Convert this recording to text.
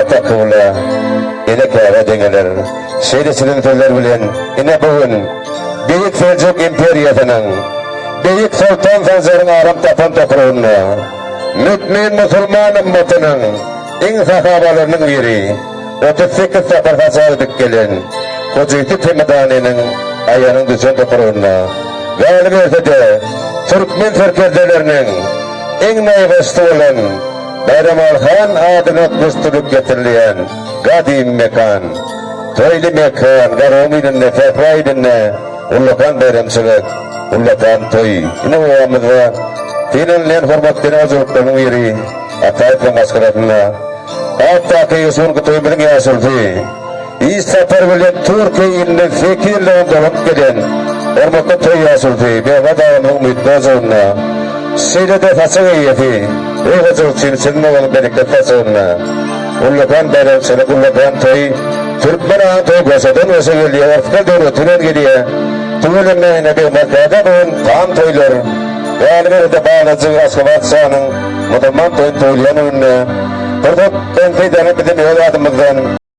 Atakula, İnekara dengeler, serisinin türler bilen, ine bugün, Büyük Selçuk İmperiyatının, Büyük Sultan Sancar'ın aram tapan toprağında, Mümin Müslüman ümmetinin, en sahabalarının biri, 38 sefer hasadık gelen, Kocaeli Temedani'nin ayağının düşen toprağında, galip etse Türkmen Türklerdelerinin en naivesti olan, Bayramal Han adına kustuluk getirilen kadim mekan, toylu mekan, garomidinne, fefraidinne, ullakan bayramçılık, ullakan toy. Yine bu amızda, tinanlayan hormatlarına azılıklarının yeri, atayet ve maskaratına, hatta ki Yusun kutuyu bilin yasulti, İstatar bilen Türkiye ilinin fikirle ondalıp gelen, hormatlı toy yasulti, ve vadağının mütbazığına, Seyrede fasığı yeti, Eyvazıl çimsinin oğlum benikle fasığına. Ullakan bayramçılık, ullakan toy, Türkmen ağın toy basadan öse geliyor, Afrika doğru tünen geliyor. Tünenin mehine bir merkada bugün kan toylar. Galiba de bağlacı askabat sahanın, Mutamman toyun toylayan önüne. Kırdık ben kıydanı bizim yol adımızdan.